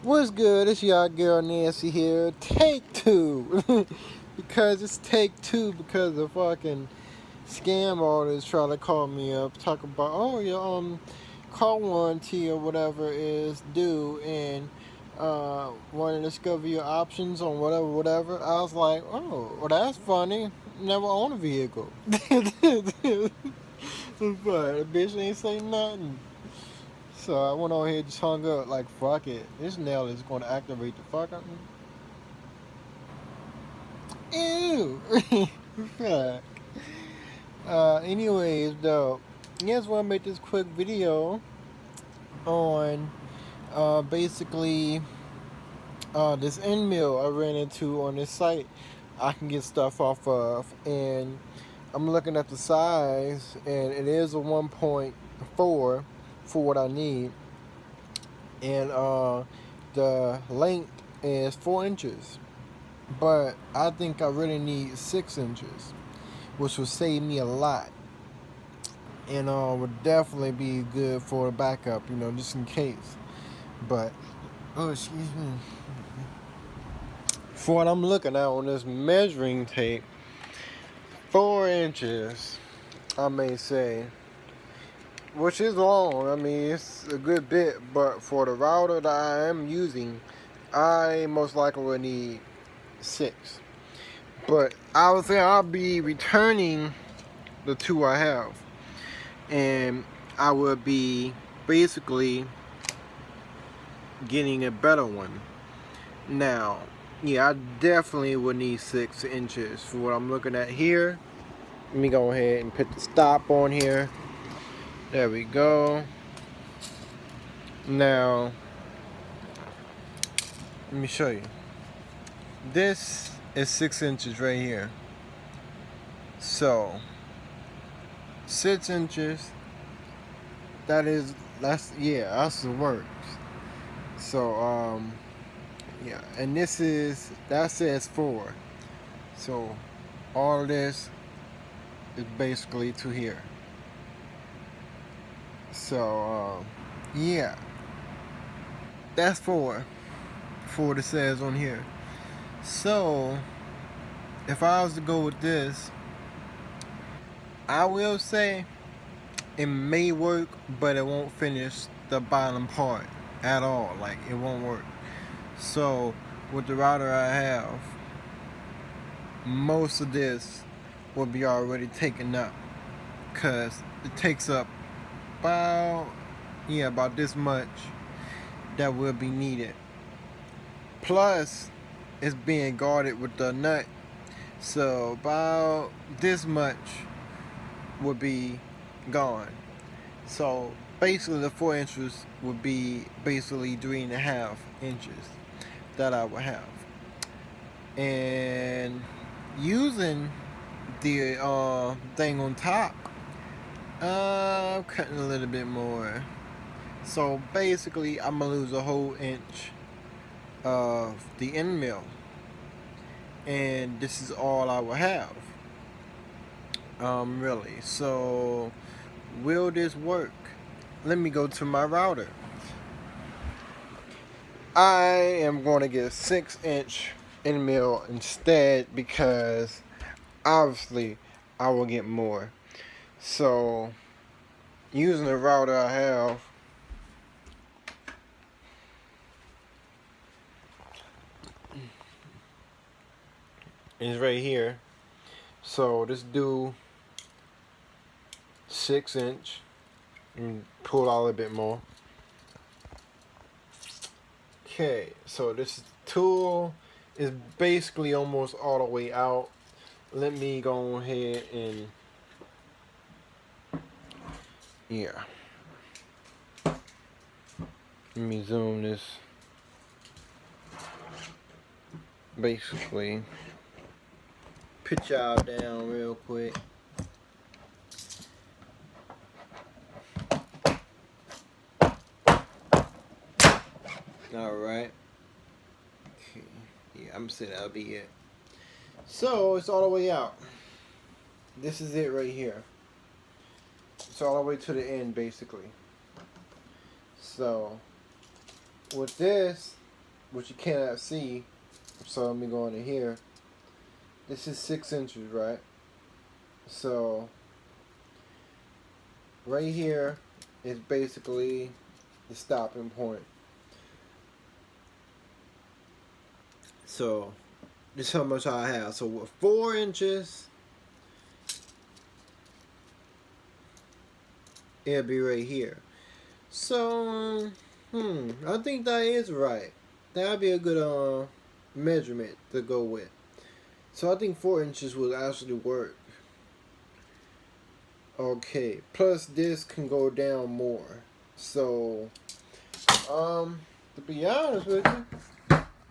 What's good? It's y'all girl Nancy here. Take two. Because it's take two because the fucking scam artists try to call me up, talk about, oh, your car warranty or whatever is due, and want to discover your options on whatever. I was like, oh, well, that's funny. Never own a vehicle. But the bitch ain't say nothing. So I went on here and just hung up like fuck it. This nail is going to activate the fuck out of me. Ew. Fuck. Anyways, though, I just want to make this quick video on basically this end mill I ran into on this site I can get stuff off of, and I'm looking at the size, and it is a 1.4 for what I need, and the length is 4 inches, but I think I really need 6 inches, which will save me a lot, and would definitely be good for a backup, just in case. But oh, excuse me. For what I'm looking at on this measuring tape, 4 inches, I may say, which is long. I mean, it's a good bit, but for the router that I am using, I most likely will need 6. But I would say I'll be returning the 2 I have, and I would be basically getting a better one. Now, yeah, I definitely would need 6 inches for what I'm looking at here. Let me go ahead and put the stop on here. There we go. Now, let me show you. This is 6 inches right here. So, 6 inches, that's the works. So, yeah, and that says 4. So, all of this is basically to here. So, yeah, that's 4 for what it says on here. So, if I was to go with this, I will say it may work, but it won't finish the bottom part at all. Like, it won't work. So, with the router I have, most of this will be already taken up, because it takes up about this much that will be needed. Plus, it's being guarded with the nut, so about this much would be gone. So basically, the 4 inches would be basically 3.5 inches that I would have, and using the thing on top, I'm cutting a little bit more. So basically, I'm gonna lose a whole inch of the end mill, and this is all I will have. Really. So, will this work? Let me go to my router. I am going to get a 6-inch end mill instead, because obviously I will get more. So, using the router I have, is right here. So this do 6-inch, and pull out a little bit more. Okay, so this tool is basically almost all the way out. Let me go ahead and let me zoom this. Basically, put y'all down real quick. Alright. Okay. Yeah, I'm saying that'll be it. So, it's all the way out. This is it right here. It's all the way to the end, basically. So, with this, which you cannot see. So let me go into here. This is 6 inches, right? So right here is basically the stopping point. So this is how much I have. So with 4 inches, it'll be right here. So I think that is right. That'd be a good measurement to go with. So I think 4 inches will actually work. Okay. Plus this can go down more. So to be honest with you,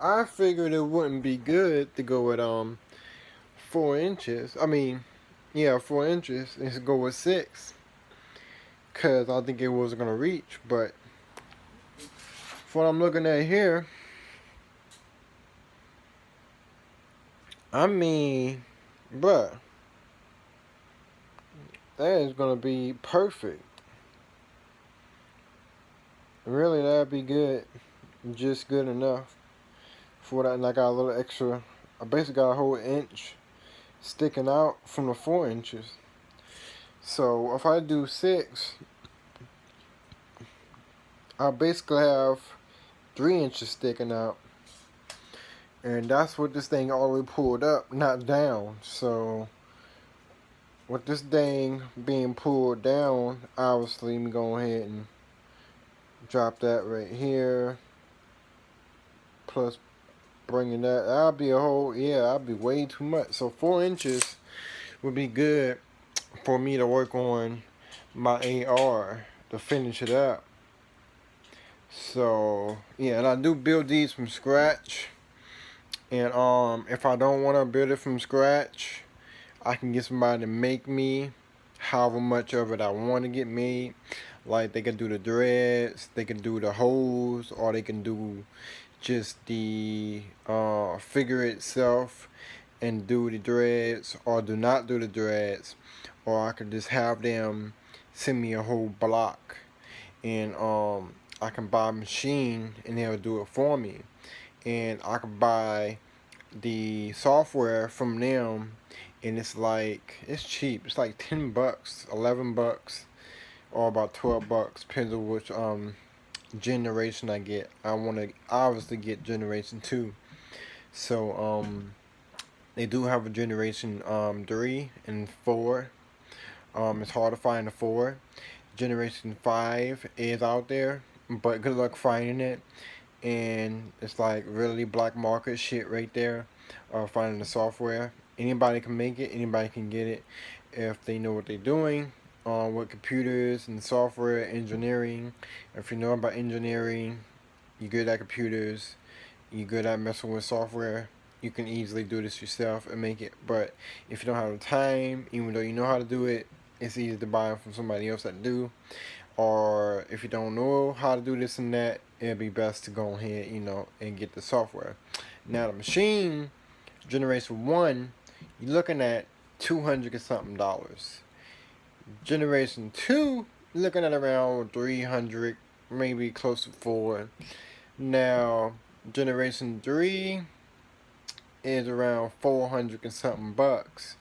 I figured it wouldn't be good to go with 4 inches. I mean, yeah, 4 inches and to go with 6. Cause I think it wasn't gonna reach, but for what I'm looking at here, I mean, bruh, that is gonna be perfect. Really, that'd be good. Just good enough. For that, and I got a little extra. I basically got a whole inch sticking out from the 4 inches. So if I do 6, I basically have 3 inches sticking out. And that's what this thing all the way pulled up, not down. So with this thing being pulled down, obviously I'm go ahead and drop that right here. Plus bringing that, that'll be a whole, yeah, that'll be way too much. So 4 inches would be good for me to work on my AR to finish it up. So yeah, and I do build these from scratch. And if I don't want to build it from scratch, I can get somebody to make me however much of it I want to get made. Like they can do the dreads, they can do the holes, or they can do just the figure itself and do the dreads, or do not do the dreads, or I could just have them send me a whole block, and I can buy a machine and they'll do it for me, and I can buy the software from them, and it's like, it's cheap. It's like $10, $11, or about $12, depends on which generation I get. I want to obviously get generation 2. So they do have a generation 3 and 4. It's hard to find a 4. Generation 5 is out there, but good luck finding it. And it's like really black market shit right there. Finding the software. Anybody can make it. Anybody can get it if they know what they're doing. With computers and software engineering. If you know about engineering, you're good at computers, you're good at messing with software, you can easily do this yourself and make it. But if you don't have the time, even though you know how to do it, it's easy to buy from somebody else that do. Or if you don't know how to do this and that, it'd be best to go ahead, and get the software. Now the machine, generation 1, you're looking at $200 and something. Generation 2, looking at around 300, maybe close to 4. Now, generation 3 is around 400 and something bucks.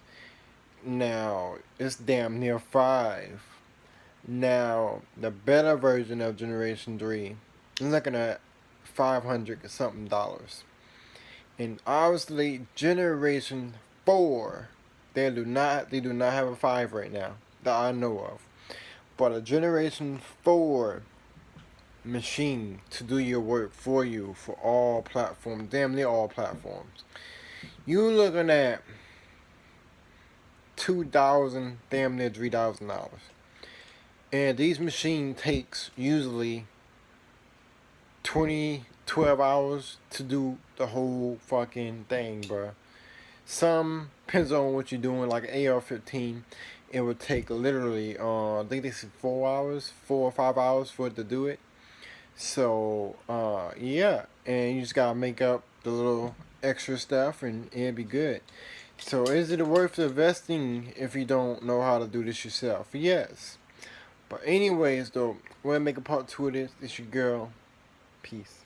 Now, it's damn near 5. Now, the better version of generation 3, I'm looking at 500 and something dollars. And obviously, generation 4, they do not have a 5 right now that I know of. But a generation 4 machine to do your work for you for all platforms, damn near all platforms, you looking at $2,000, damn near $3,000. And these machines takes usually 12 hours to do the whole fucking thing, bruh. Some depends on what you're doing. Like AR-15, it would take literally, I think they said 4 hours, 4 or 5 hours for it to do it. So, yeah, and you just gotta make up the little extra stuff, and it'll be good. So, is it worth investing if you don't know how to do this yourself? Yes. But anyways, though, we'll make a part 2 of this. It's your girl. Peace.